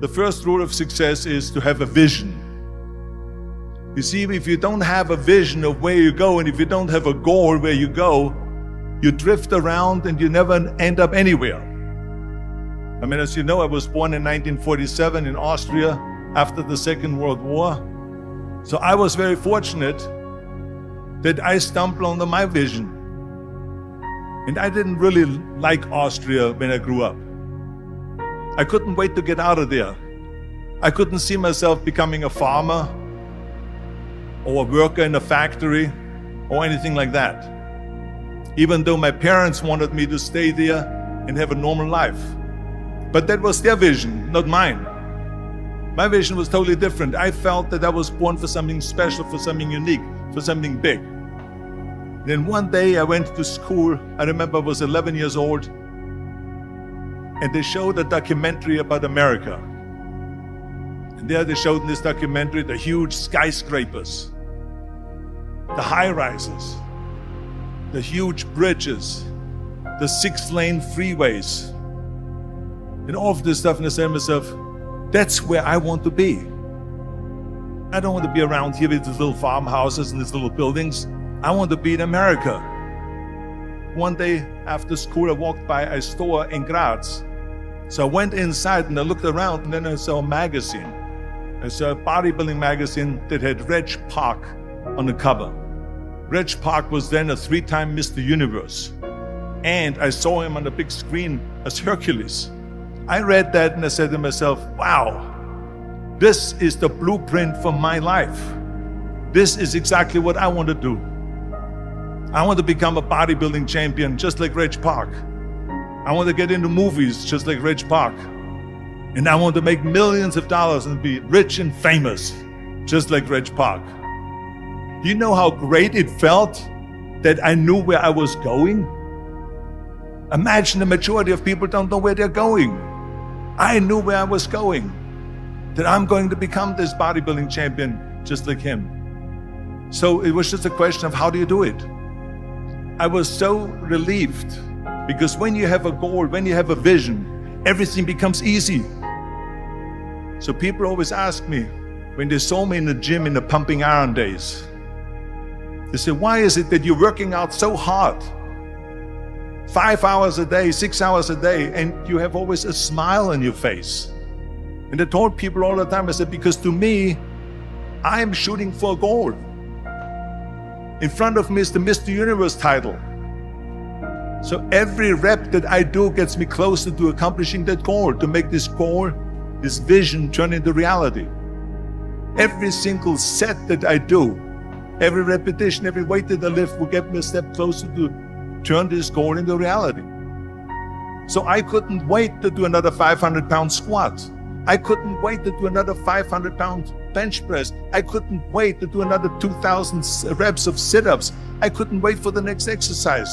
The first rule of success is to have a vision. You see, if you don't have a vision of where you go, and if you don't have a goal where you go, you drift around and you never end up anywhere. I mean, as you know, I was born in 1947 in Austria after the Second World War. So I was very fortunate that I stumbled on my vision. And I didn't really like Austria when I grew up. I couldn't wait to get out of there. I couldn't see myself becoming a farmer or a worker in a factory or anything like that. Even though my parents wanted me to stay there and have a normal life. But that was their vision, not mine. My vision was totally different. I felt that I was born for something special, for something unique, for something big. Then one day I went to school. I remember I was 11 years old, and they showed a documentary about America. And there they showed in this documentary the huge skyscrapers, the high-rises, the huge bridges, the 6-lane freeways, and all of this stuff. And I said to myself, that's where I want to be. I don't want to be around here with these little farmhouses and these little buildings. I want to be in America. One day after school, I walked by a store in Graz. So I went inside and I looked around, and then I saw a magazine. I saw a bodybuilding magazine that had Reg Park on the cover. Reg Park was then a 3-time Mr. Universe. And I saw him on the big screen as Hercules. I read that and I said to myself, wow, this is the blueprint for my life. This is exactly what I want to do. I want to become a bodybuilding champion just like Reg Park. I want to get into movies just like Reg Park. And I want to make millions of dollars and be rich and famous just like Reg Park. Do you know how great it felt that I knew where I was going? Imagine the majority of people don't know where they're going. I knew where I was going, that I'm going to become this bodybuilding champion just like him. So it was just a question of how do you do it? I was so relieved, because when you have a goal, when you have a vision, everything becomes easy. So people always ask me, when they saw me in the gym in the pumping iron days, they say, why is it that you're working out so hard? 5 hours a day, 6 hours a day, and you have always a smile on your face. And I told people all the time, I said, because to me, I'm shooting for a goal. In front of me is the Mr. Universe title. So every rep that I do gets me closer to accomplishing that goal, to make this goal, this vision turn into reality. Every single set that I do, every repetition, every weight that I lift will get me a step closer to turn this goal into reality. So I couldn't wait to do another 500-pound squat. I couldn't wait to do another 500-pound bench press. I couldn't wait to do another 2,000 reps of sit-ups. I couldn't wait for the next exercise.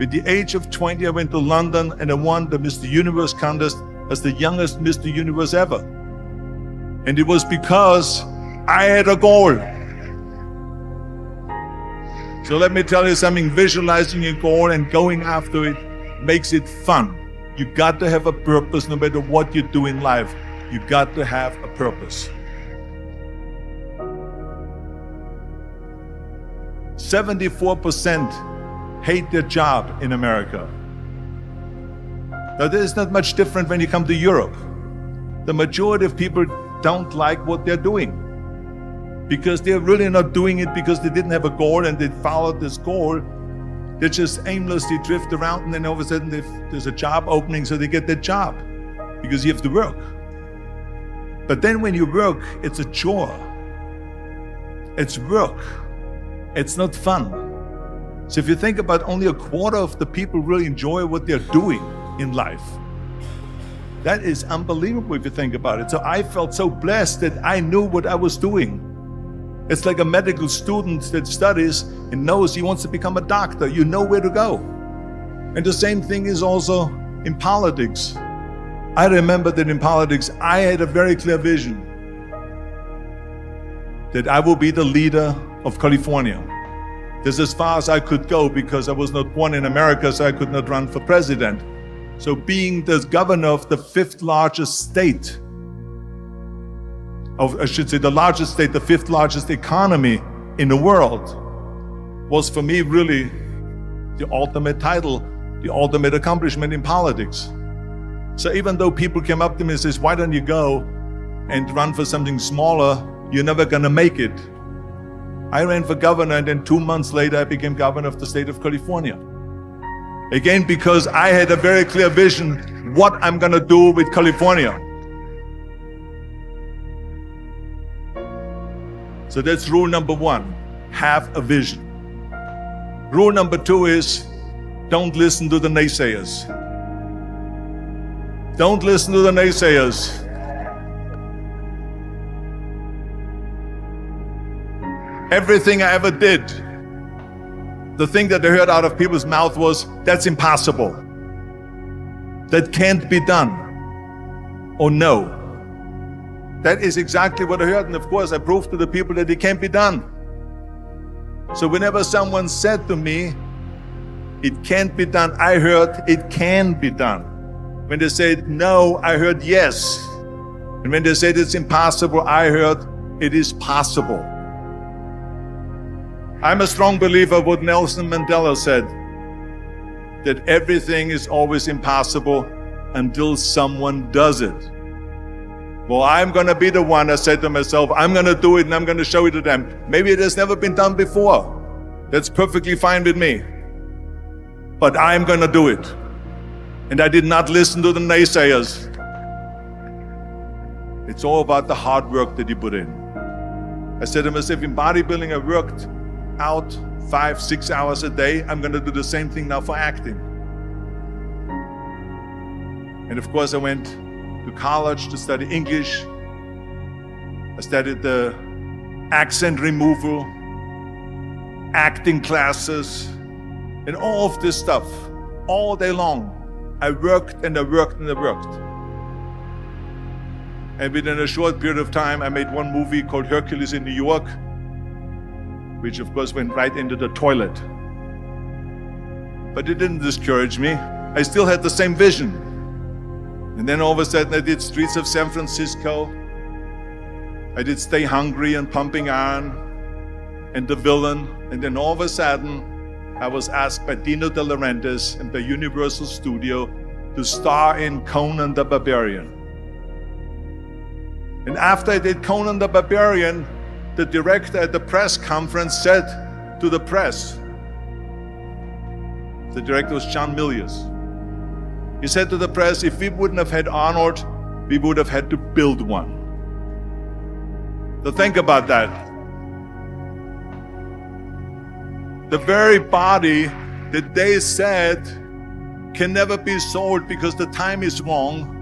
At the age of 20, I went to London and I won the Mr. Universe contest as the youngest Mr. Universe ever. And it was because I had a goal. So let me tell you something, visualizing a goal and going after it makes it fun. You got to have a purpose no matter what you do in life. You got to have a purpose. 74% hate their job in America. Now, this is not much different when you come to Europe. The majority of people don't like what they're doing, because they're really not doing it because they didn't have a goal and they followed this goal. They just aimlessly drift around, and then all of a sudden there's a job opening, so they get that job because you have to work. But then when you work, it's a chore. It's work. It's not fun. So if you think about, only a quarter of the people really enjoy what they're doing in life. That is unbelievable if you think about it. So I felt so blessed that I knew what I was doing. It's like a medical student that studies and knows he wants to become a doctor. You know where to go. And the same thing is also in politics. I remember that in politics, I had a very clear vision that I will be the leader of California. That's as far as I could go, because I was not born in America, so I could not run for president. So being the governor of the 5th largest state I should say the largest state, the fifth largest economy in the world, was for me really the ultimate title, the ultimate accomplishment in politics. So even though people came up to me and says, why don't you go and run for something smaller, you're never gonna make it. I ran for governor, and then 2 months later I became governor of the state of California. Again, because I had a very clear vision what I'm gonna do with California. So that's rule number one, have a vision. Rule number two is, don't listen to the naysayers. Don't listen to the naysayers. Everything I ever did, the thing that I heard out of people's mouth was, that's impossible. That can't be done. Or no. That is exactly what I heard, and of course I proved to the people that it can't be done. So whenever someone said to me, it can't be done, I heard, it can be done. When they said no, I heard yes. And when they said it's impossible, I heard, it is possible. I'm a strong believer of what Nelson Mandela said, that everything is always impossible until someone does it. Well, I'm gonna be the one, I said to myself, I'm gonna do it and I'm gonna show it to them. Maybe it has never been done before. That's perfectly fine with me. But I'm gonna do it. And I did not listen to the naysayers. It's all about the hard work that you put in. I said to myself, in bodybuilding, I worked out 5-6 hours a day. I'm gonna do the same thing now for acting. And of course, I went to college to study English. I studied the accent removal, acting classes, and all of this stuff, all day long. I worked and I worked and I worked. And within a short period of time, I made one movie called Hercules in New York, which of course went right into the toilet. But it didn't discourage me. I still had the same vision. And then all of a sudden I did Streets of San Francisco. I did Stay Hungry and Pumping Iron and The Villain. And then all of a sudden I was asked by Dino De Laurentiis and by Universal Studio to star in Conan the Barbarian. And after I did Conan the Barbarian, the director at the press conference said to the press, the director was John Milius. He said to the press, if we wouldn't have had Arnold, we would have had to build one. So think about that. The very body that they said can never be sold because the time is wrong.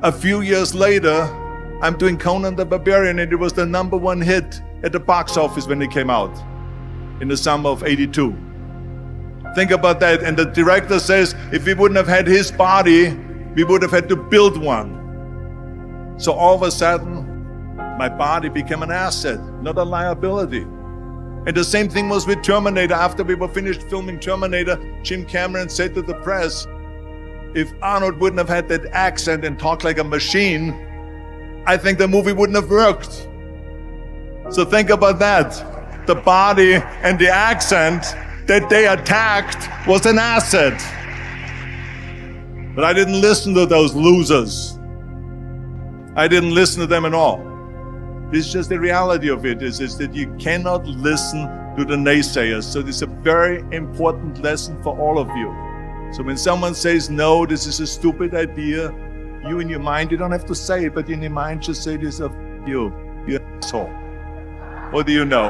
A few years later, I'm doing Conan the Barbarian, and it was the #1 hit at the box office when it came out in the summer of '82. Think about that. And the director says, if we wouldn't have had his body, we would have had to build one. So all of a sudden, my body became an asset, not a liability. And the same thing was with Terminator. After we were finished filming Terminator, Jim Cameron said to the press, if Arnold wouldn't have had that accent and talked like a machine, I think the movie wouldn't have worked. So think about that. The body and the accent that they attacked was an asset. But I didn't listen to those losers. I didn't listen to them at all. This is just the reality of it, is that you cannot listen to the naysayers. So this is a very important lesson for all of you. So when someone says, no, this is a stupid idea, you in your mind, you don't have to say it, but in your mind just say this of you're an asshole. What do you know?